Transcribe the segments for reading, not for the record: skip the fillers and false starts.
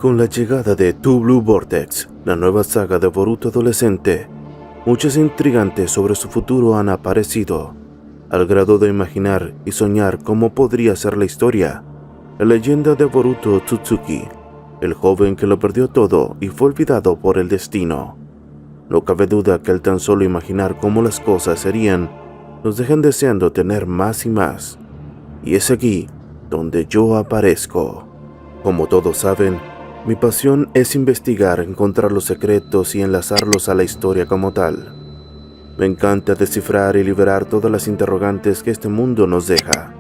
Con la llegada de Two Blue Vortex, la nueva saga de Boruto adolescente, muchas intrigantes sobre su futuro han aparecido, al grado de imaginar y soñar cómo podría ser la historia. La leyenda de Boruto Tsutsuki, el joven que lo perdió todo y fue olvidado por el destino. No cabe duda que al tan solo imaginar cómo las cosas serían, nos dejan deseando tener más y más. Y es aquí donde yo aparezco. Como todos saben, mi pasión es investigar, encontrar los secretos y enlazarlos a la historia como tal. Me encanta descifrar y liberar todas las interrogantes que este mundo nos deja.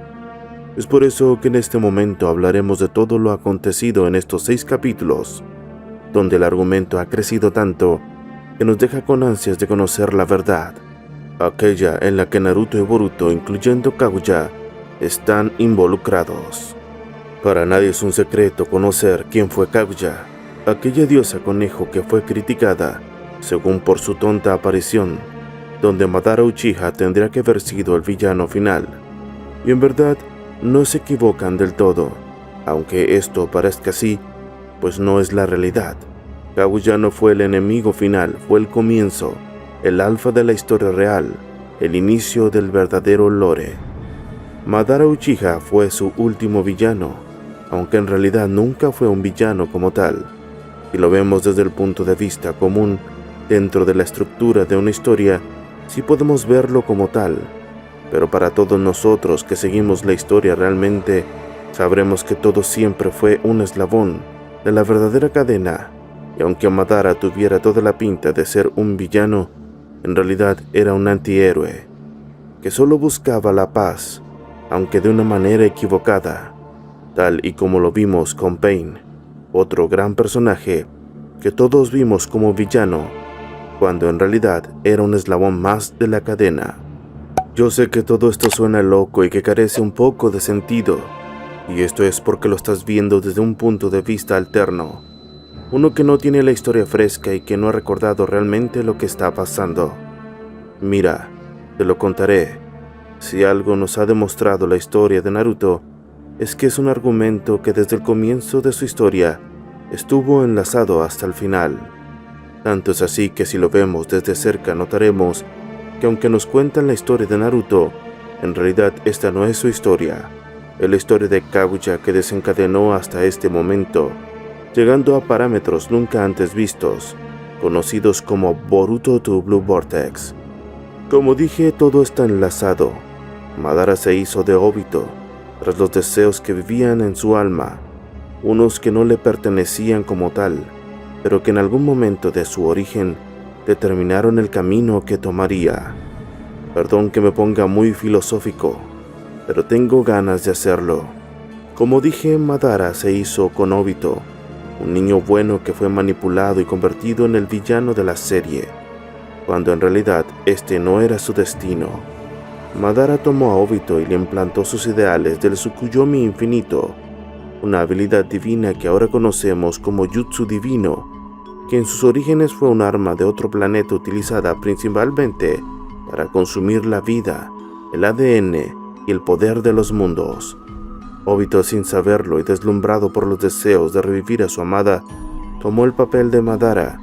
Es por eso que en este momento hablaremos de todo lo acontecido en estos 6 capítulos, donde el argumento ha crecido tanto que nos deja con ansias de conocer la verdad, aquella en la que Naruto y Boruto, incluyendo Kaguya, están involucrados. Para nadie es un secreto conocer quién fue Kaguya, aquella diosa conejo que fue criticada, según por su tonta aparición, donde Madara Uchiha tendría que haber sido el villano final. Y en verdad, no se equivocan del todo, aunque esto parezca así, pues no es la realidad. Kaguya no fue el enemigo final, fue el comienzo, el alfa de la historia real, el inicio del verdadero lore. Madara Uchiha fue su último villano, aunque en realidad nunca fue un villano como tal. Si lo vemos desde el punto de vista común, dentro de la estructura de una historia, sí podemos verlo como tal, pero para todos nosotros que seguimos la historia realmente, sabremos que todo siempre fue un eslabón de la verdadera cadena, y aunque Madara tuviera toda la pinta de ser un villano, en realidad era un antihéroe, que solo buscaba la paz, aunque de una manera equivocada, tal y como lo vimos con Pain, otro gran personaje que todos vimos como villano, cuando en realidad era un eslabón más de la cadena. Yo sé que todo esto suena loco y que carece un poco de sentido, y esto es porque lo estás viendo desde un punto de vista alterno, uno que no tiene la historia fresca y que no ha recordado realmente lo que está pasando. Mira, te lo contaré. Si algo nos ha demostrado la historia de Naruto, es que es un argumento que desde el comienzo de su historia estuvo enlazado hasta el final. Tanto es así que si lo vemos desde cerca notaremos que aunque nos cuentan la historia de Naruto, en realidad esta no es su historia, es la historia de Kaguya que desencadenó hasta este momento, llegando a parámetros nunca antes vistos, conocidos como Boruto Two Blue Vortex. Como dije, todo está enlazado. Madara se hizo de Obito, tras los deseos que vivían en su alma, unos que no le pertenecían como tal, pero que en algún momento de su origen determinaron el camino que tomaría. Perdón que me ponga muy filosófico, pero tengo ganas de hacerlo. Como dije, Madara se hizo con Obito, un niño bueno que fue manipulado y convertido en el villano de la serie, cuando en realidad este no era su destino. Madara tomó a Obito y le implantó sus ideales del Tsukuyomi infinito, una habilidad divina que ahora conocemos como Jutsu divino, que en sus orígenes fue un arma de otro planeta utilizada principalmente para consumir la vida, el ADN y el poder de los mundos. Obito, sin saberlo y deslumbrado por los deseos de revivir a su amada, tomó el papel de Madara,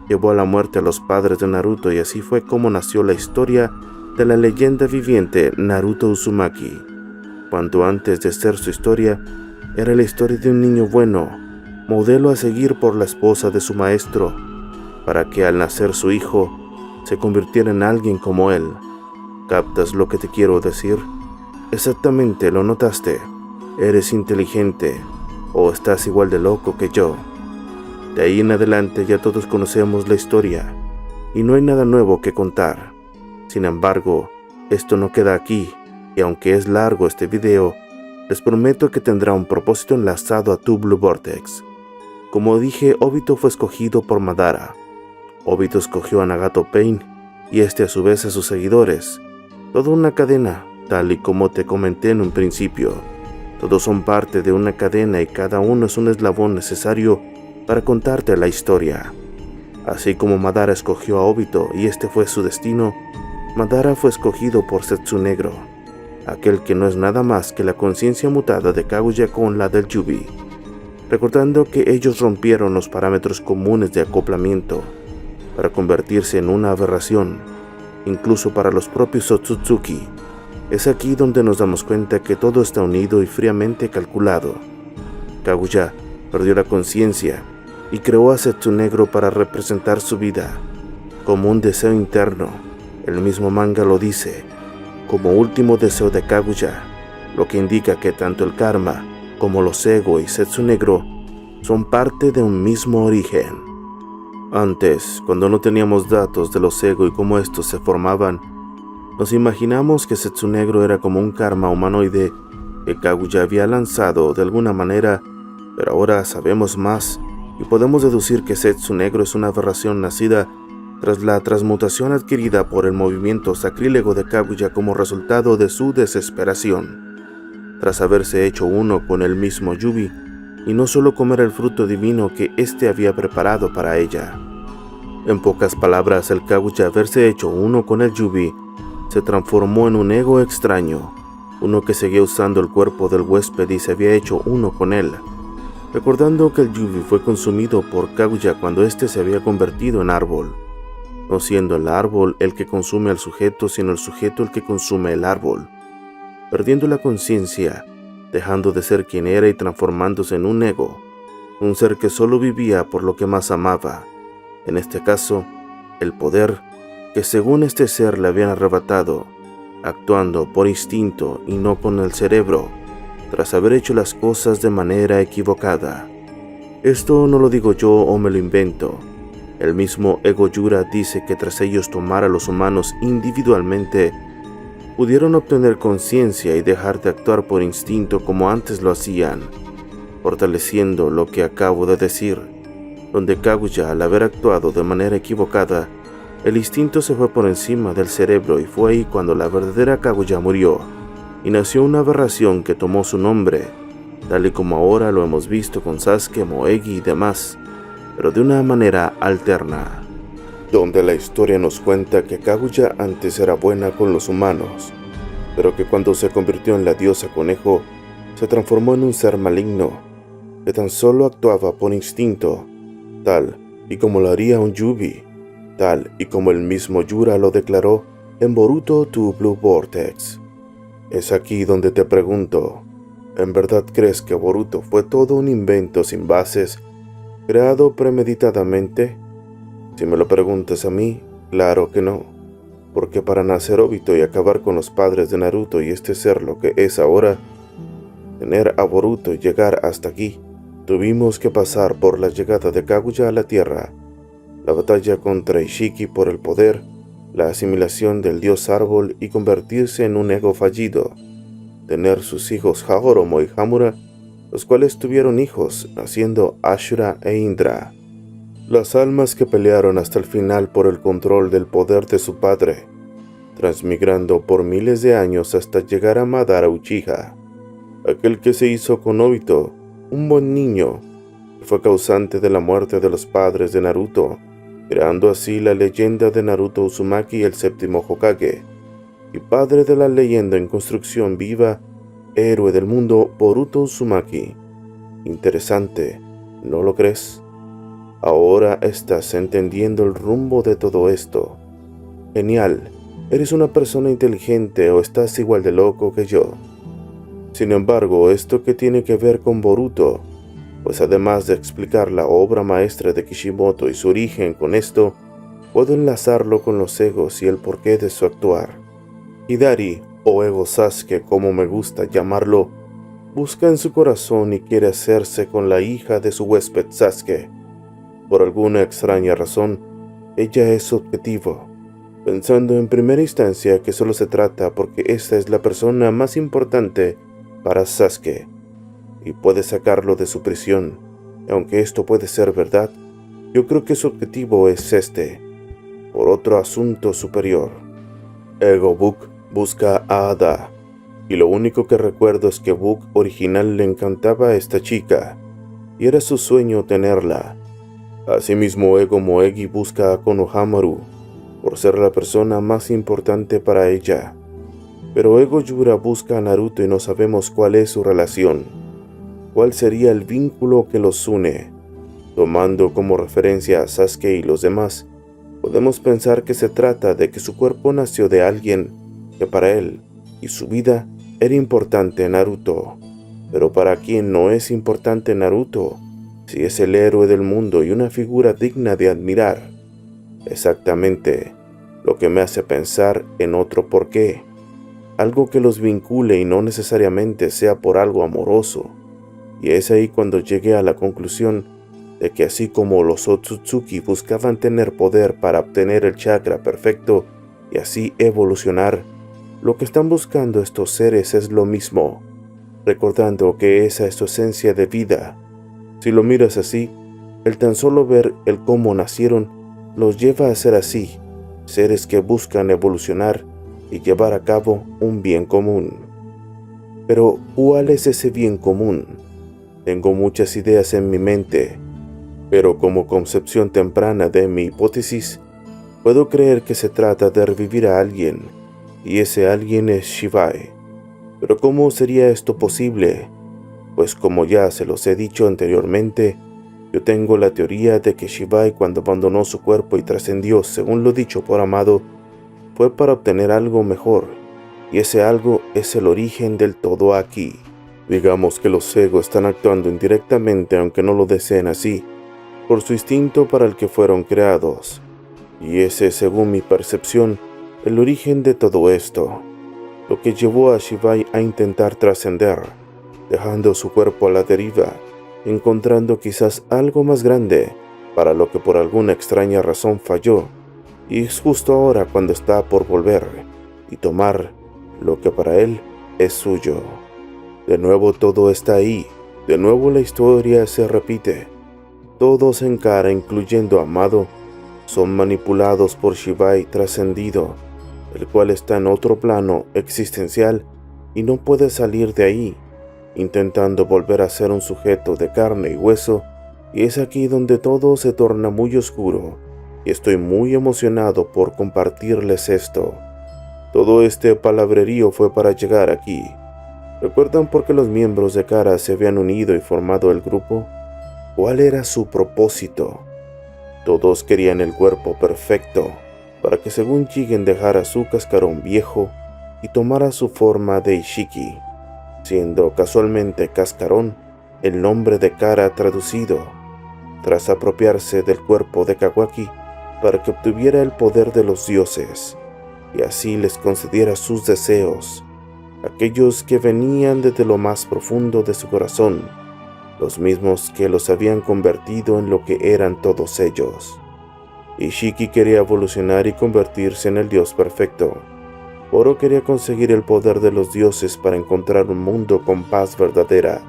llevó a la muerte a los padres de Naruto y así fue como nació la historia de la leyenda viviente Naruto Uzumaki, cuando antes de ser su historia, era la historia de un niño bueno, modelo a seguir por la esposa de su maestro, para que al nacer su hijo, se convirtiera en alguien como él. ¿Captas lo que te quiero decir? Exactamente, lo notaste. Eres inteligente, o estás igual de loco que yo. De ahí en adelante ya todos conocemos la historia, y no hay nada nuevo que contar. Sin embargo, esto no queda aquí, y aunque es largo este video, les prometo que tendrá un propósito enlazado a Two Blue Vortex. Como dije, Obito fue escogido por Madara. Obito escogió a Nagato Pain, y este a su vez a sus seguidores. Toda una cadena, tal y como te comenté en un principio. Todos son parte de una cadena y cada uno es un eslabón necesario para contarte la historia. Así como Madara escogió a Obito y este fue su destino, Madara fue escogido por Zetsu Negro, aquel que no es nada más que la conciencia mutada de Kaguya con la del Yubi. recordando que ellos rompieron los parámetros comunes de acoplamiento para convertirse en una aberración, incluso para los propios Otsutsuki. Es aquí donde nos damos cuenta que todo está unido y fríamente calculado. Kaguya perdió la conciencia y creó a Setsunegro para representar su vida, como un deseo interno. El mismo manga lo dice, como último deseo de Kaguya, lo que indica que tanto el karma como los ego y Setsunegro son parte de un mismo origen. Antes, cuando no teníamos datos de los ego y cómo estos se formaban, nos imaginamos que Setsunegro era como un karma humanoide que Kaguya había lanzado de alguna manera, pero ahora sabemos más y podemos deducir que Setsunegro es una aberración nacida tras la transmutación adquirida por el movimiento sacrílego de Kaguya como resultado de su desesperación, tras haberse hecho uno con el mismo Yubi y no solo comer el fruto divino que éste había preparado para ella. En pocas palabras, el Kaguya haberse hecho uno con el Yubi se transformó en un ego extraño, uno que seguía usando el cuerpo del huésped y se había hecho uno con él, recordando que el Yubi fue consumido por Kaguya cuando éste se había convertido en árbol, no siendo el árbol el que consume al sujeto, sino el sujeto el que consume el árbol, perdiendo la conciencia, dejando de ser quien era y transformándose en un ego, un ser que solo vivía por lo que más amaba, en este caso, el poder que según este ser le habían arrebatado, actuando por instinto y no con el cerebro, tras haber hecho las cosas de manera equivocada. Esto no lo digo yo o me lo invento. El mismo Ego Yura dice que tras ellos tomar a los humanos individualmente, pudieron obtener conciencia y dejar de actuar por instinto como antes lo hacían, fortaleciendo lo que acabo de decir, donde Kaguya, al haber actuado de manera equivocada, el instinto se fue por encima del cerebro y fue ahí cuando la verdadera Kaguya murió y nació una aberración que tomó su nombre, tal y como ahora lo hemos visto con Sasuke, Moegi y demás, pero de una manera alterna, donde la historia nos cuenta que Kaguya antes era buena con los humanos, pero que cuando se convirtió en la diosa conejo, se transformó en un ser maligno, que tan solo actuaba por instinto, tal y como lo haría un Yubi, tal y como el mismo Yura lo declaró en Boruto to Blue Vortex. Es aquí donde te pregunto, ¿en verdad crees que Boruto fue todo un invento sin bases, creado premeditadamente? Si me lo preguntas a mí, claro que no, porque para nacer Obito y acabar con los padres de Naruto y este ser lo que es ahora, tener a Boruto y llegar hasta aquí, tuvimos que pasar por la llegada de Kaguya a la Tierra, la batalla contra Ishiki por el poder, la asimilación del dios árbol y convertirse en un ego fallido, tener sus hijos Hagoromo y Hamura, los cuales tuvieron hijos, naciendo Ashura e Indra, las almas que pelearon hasta el final por el control del poder de su padre, transmigrando por miles de años hasta llegar a Madara Uchiha, aquel que se hizo con Obito, un buen niño, que fue causante de la muerte de los padres de Naruto, creando así la leyenda de Naruto Uzumaki, el séptimo Hokage, y padre de la leyenda en construcción viva, héroe del mundo Boruto Uzumaki. Interesante, ¿no lo crees? Ahora estás entendiendo el rumbo de todo esto. Genial, eres una persona inteligente o estás igual de loco que yo. Sin embargo, ¿esto qué tiene que ver con Boruto? Pues además de explicar la obra maestra de Kishimoto y su origen con esto, puedo enlazarlo con los egos y el porqué de su actuar. Hidari, o Ego Sasuke como me gusta llamarlo, busca en su corazón y quiere hacerse con la hija de su huésped Sasuke. Por alguna extraña razón, ella es su objetivo, pensando en primera instancia que solo se trata porque esta es la persona más importante para Sasuke y puede sacarlo de su prisión. Aunque esto puede ser verdad, yo creo que su objetivo es este, por otro asunto superior. Ego Book busca a Ada, y lo único que recuerdo es que Book original le encantaba a esta chica, y era su sueño tenerla. Asimismo, Ego Moegi busca a Konohamaru, por ser la persona más importante para ella. Pero Ego Yura busca a Naruto y no sabemos cuál es su relación. cuál sería el vínculo que los une. Tomando como referencia a Sasuke y los demás, podemos pensar que se trata de que su cuerpo nació de alguien que para él y su vida era importante Naruto. Pero para quien no es importante Naruto, si es el héroe del mundo y una figura digna de admirar. Exactamente lo que me hace pensar en otro porqué, algo que los vincule y no necesariamente sea por algo amoroso. Y es ahí cuando llegué a la conclusión de que así como los Otsutsuki buscaban tener poder para obtener el chakra perfecto y así evolucionar, lo que están buscando estos seres es lo mismo, recordando que esa es su esencia de vida. Si lo miras así, el tan solo ver el cómo nacieron los lleva a ser así, seres que buscan evolucionar y llevar a cabo un bien común. Pero, ¿cuál es ese bien común? Tengo muchas ideas en mi mente, pero como concepción temprana de mi hipótesis, puedo creer que se trata de revivir a alguien, y ese alguien es Shibai. Pero ¿cómo sería esto posible? Pues como ya se los he dicho anteriormente, yo tengo la teoría de que Shibai, cuando abandonó su cuerpo y trascendió, según lo dicho por Amado, fue para obtener algo mejor, y ese algo es el origen del todo aquí. Digamos que los Ego están actuando indirectamente, aunque no lo deseen así, por su instinto para el que fueron creados, y ese, según mi percepción, el origen de todo esto, lo que llevó a Shibai a intentar trascender, dejando su cuerpo a la deriva, encontrando quizás algo más grande, para lo que por alguna extraña razón falló, y es justo ahora cuando está por volver y tomar lo que para él es suyo. De nuevo todo está ahí, de nuevo la historia se repite. Todos en cara, incluyendo a Amado, son manipulados por Shibai trascendido, el cual está en otro plano existencial y no puede salir de ahí, intentando volver a ser un sujeto de carne y hueso, y es aquí donde todo se torna muy oscuro, y estoy muy emocionado por compartirles esto. Todo este palabrerío fue para llegar aquí. ¿Recuerdan por qué los miembros de Kara se habían unido y formado el grupo? ¿Cuál era su propósito? Todos querían el cuerpo perfecto, para que según Jigen dejara su cascarón viejo y tomara su forma de Ishiki, siendo casualmente cascarón el nombre de Kara traducido, tras apropiarse del cuerpo de Kawaki para que obtuviera el poder de los dioses, y así les concediera sus deseos, aquellos que venían desde lo más profundo de su corazón, los mismos que los habían convertido en lo que eran todos ellos. Ishiki quería evolucionar y convertirse en el dios perfecto. Oro quería conseguir el poder de los dioses para encontrar un mundo con paz verdadera,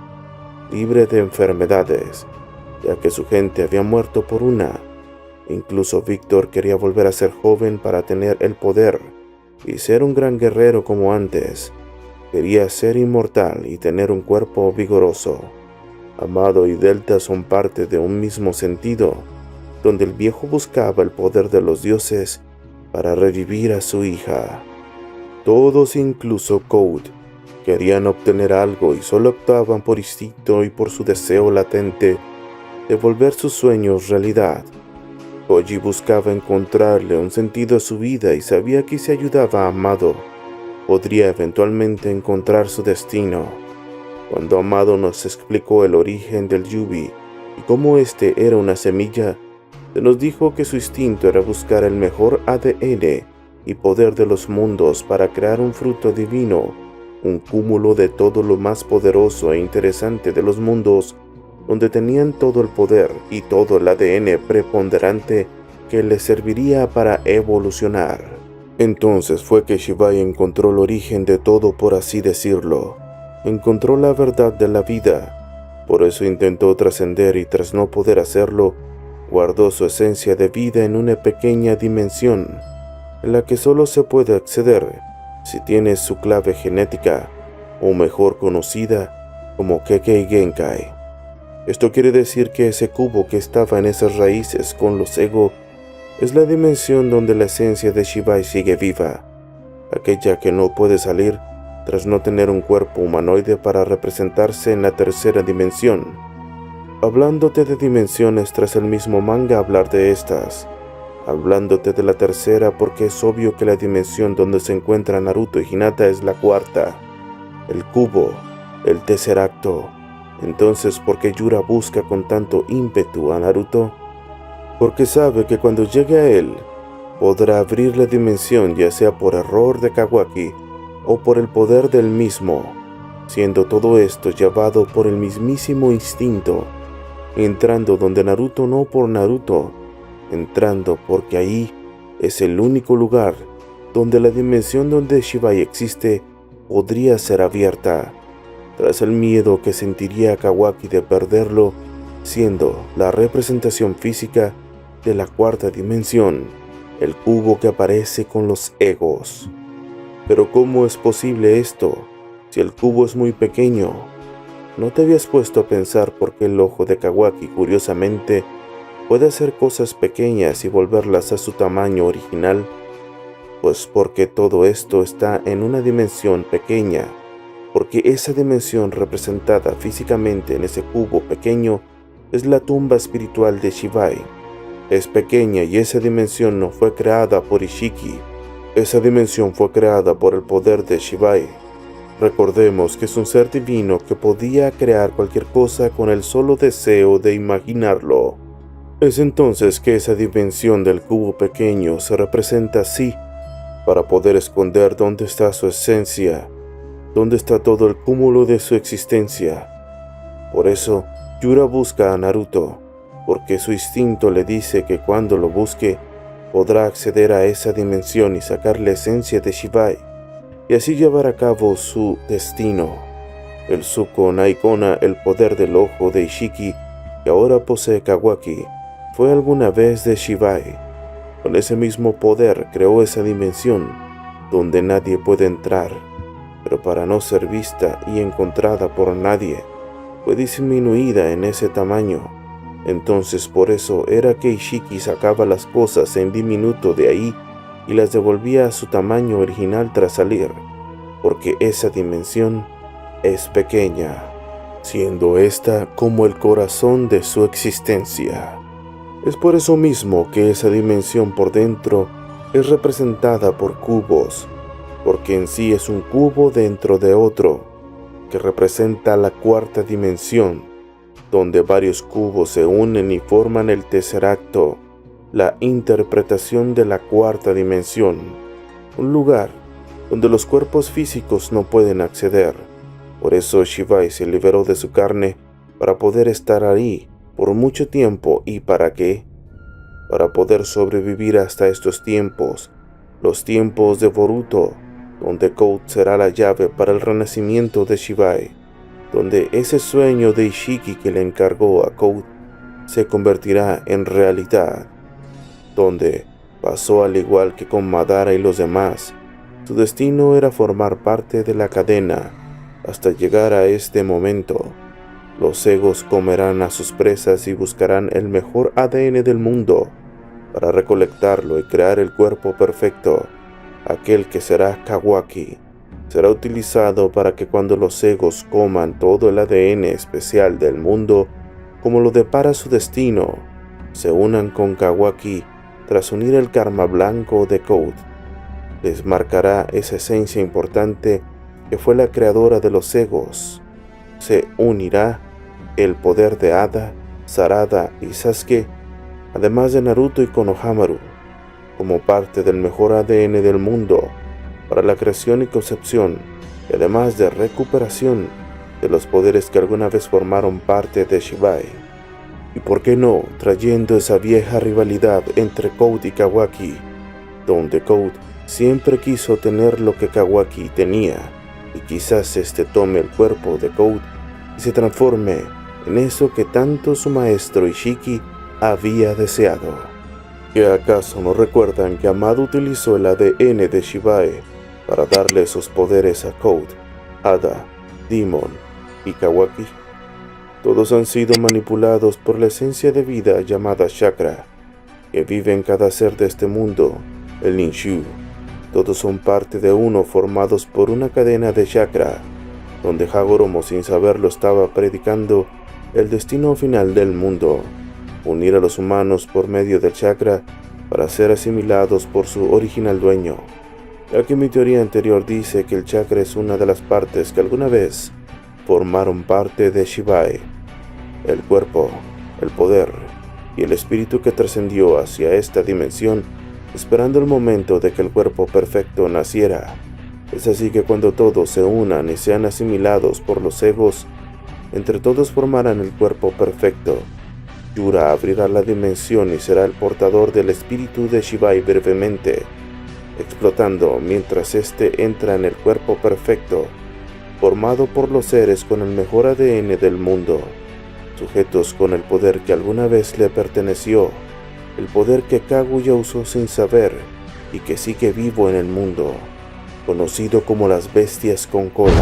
libre de enfermedades, ya que su gente había muerto por una. Incluso Víctor quería volver a ser joven para tener el poder y ser un gran guerrero como antes. Quería ser inmortal y tener un cuerpo vigoroso. Amado y Delta son parte de un mismo sentido, donde el viejo buscaba el poder de los dioses para revivir a su hija. Todos, incluso Code, querían obtener algo y solo optaban por instinto y por su deseo latente de volver sus sueños realidad. Koji buscaba encontrarle un sentido a su vida y sabía que si ayudaba a Amado, podría eventualmente encontrar su destino. Cuando Amado nos explicó el origen del Yubi y cómo este era una semilla, se nos dijo que su instinto era buscar el mejor ADN y poder de los mundos para crear un fruto divino, un cúmulo de todo lo más poderoso e interesante de los mundos, donde tenían todo el poder y todo el ADN preponderante que les serviría para evolucionar. Entonces fue que Shibai encontró el origen de todo, por así decirlo. Encontró la verdad de la vida. Por eso intentó trascender y tras no poder hacerlo, guardó su esencia de vida en una pequeña dimensión, en la que solo se puede acceder si tienes su clave genética, o mejor conocida como Kekkei Genkai. Esto quiere decir que ese cubo que estaba en esas raíces con los Ego es la dimensión donde la esencia de Shibai sigue viva, aquella que no puede salir tras no tener un cuerpo humanoide para representarse en la tercera dimensión. Hablándote de dimensiones tras el mismo manga hablar de estas, hablándote de la tercera porque es obvio que la dimensión donde se encuentran Naruto y Hinata es la cuarta, el cubo, el tesseracto. Entonces, ¿por qué Yura busca con tanto ímpetu a Naruto? Porque sabe que cuando llegue a él, podrá abrir la dimensión ya sea por error de Kawaki o por el poder del mismo, siendo todo esto llevado por el mismísimo instinto, entrando donde Naruto no por Naruto, entrando porque ahí es el único lugar donde la dimensión donde Shibai existe podría ser abierta, tras el miedo que sentiría Kawaki de perderlo, siendo la representación física de la cuarta dimensión, el cubo que aparece con los egos. Pero ¿cómo es posible esto si el cubo es muy pequeño? ¿No te habías puesto a pensar por qué el ojo de Kawaki curiosamente puede hacer cosas pequeñas y volverlas a su tamaño original? Pues porque todo esto está en una dimensión pequeña, porque esa dimensión representada físicamente en ese cubo pequeño es la tumba espiritual de Shibai. Es pequeña y esa dimensión no fue creada por Ishiki. Esa dimensión fue creada por el poder de Shibai. Recordemos que es un ser divino que podía crear cualquier cosa con el solo deseo de imaginarlo. Es entonces que esa dimensión del cubo pequeño se representa así, para poder esconder dónde está su esencia, dónde está todo el cúmulo de su existencia. Por eso, Yura busca a Naruto, porque su instinto le dice que cuando lo busque, podrá acceder a esa dimensión y sacar la esencia de Shibai, y así llevar a cabo su destino. El Zuko Naikona, el poder del ojo de Ishiki, que ahora posee Kawaki, fue alguna vez de Shibai. Con ese mismo poder creó esa dimensión, donde nadie puede entrar, pero para no ser vista y encontrada por nadie, fue disminuida en ese tamaño. Entonces por eso era que Ishiki sacaba las cosas en diminuto de ahí y las devolvía a su tamaño original tras salir, porque esa dimensión es pequeña, siendo esta como el corazón de su existencia. Es por eso mismo que esa dimensión por dentro es representada por cubos, porque en sí es un cubo dentro de otro, que representa la cuarta dimensión, donde varios cubos se unen y forman el tesseracto, la interpretación de la cuarta dimensión, un lugar donde los cuerpos físicos no pueden acceder. Por eso Shibai se liberó de su carne para poder estar ahí por mucho tiempo. ¿Y para qué? Para poder sobrevivir hasta estos tiempos, los tiempos de Boruto, donde Code será la llave para el renacimiento de Shibai, donde ese sueño de Ishiki que le encargó a Code se convertirá en realidad, donde pasó al igual que con Madara y los demás, su destino era formar parte de la cadena hasta llegar a este momento. Los egos comerán a sus presas y buscarán el mejor ADN del mundo para recolectarlo y crear el cuerpo perfecto, aquel que será Kawaki. Será utilizado para que cuando los egos coman todo el ADN especial del mundo, como lo depara su destino, se unan con Kawaki tras unir el karma blanco de Code. Les marcará esa esencia importante que fue la creadora de los egos. Se unirá el poder de Ada, Sarada y Sasuke, además de Naruto y Konohamaru, como parte del mejor ADN del mundo, para la creación y concepción, y además de recuperación de los poderes que alguna vez formaron parte de Shibai. Y por qué no, trayendo esa vieja rivalidad entre Code y Kawaki, donde Code siempre quiso tener lo que Kawaki tenía, y quizás este tome el cuerpo de Code y se transforme en eso que tanto su maestro Ishiki había deseado. ¿Que acaso no recuerdan que Amado utilizó el ADN de Shibai para darle esos poderes a Code, Ada, Demon y Kawaki? Todos han sido manipulados por la esencia de vida llamada chakra, que vive en cada ser de este mundo, el Ninshu. Todos son parte de uno, formados por una cadena de chakra, donde Hagoromo, sin saberlo, estaba predicando el destino final del mundo: unir a los humanos por medio del chakra para ser asimilados por su original dueño. Ya que mi teoría anterior dice que el chakra es una de las partes que alguna vez formaron parte de Shibai, el cuerpo, el poder y el espíritu que trascendió hacia esta dimensión, esperando el momento de que el cuerpo perfecto naciera. Es así que cuando todos se unan y sean asimilados por los egos, entre todos formarán el cuerpo perfecto. Yura abrirá la dimensión y será el portador del espíritu de Shibai brevemente, explotando mientras éste entra en el cuerpo perfecto, formado por los seres con el mejor ADN del mundo, sujetos con el poder que alguna vez le perteneció, el poder que Kaguya usó sin saber y que sigue vivo en el mundo, conocido como las bestias con cola.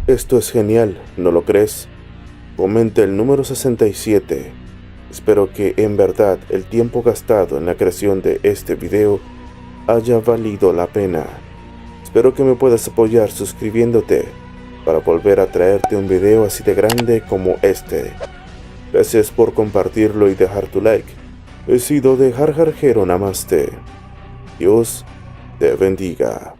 Esto es genial, ¿no lo crees? Comenta el número 67. Espero que en verdad el tiempo gastado en la creación de este video haya valido la pena. Espero que me puedas apoyar suscribiéndote para volver a traerte un video así de grande como este. Gracias por compartirlo y dejar tu like. He sido de Jar Jar Jero Namaste. Dios te bendiga.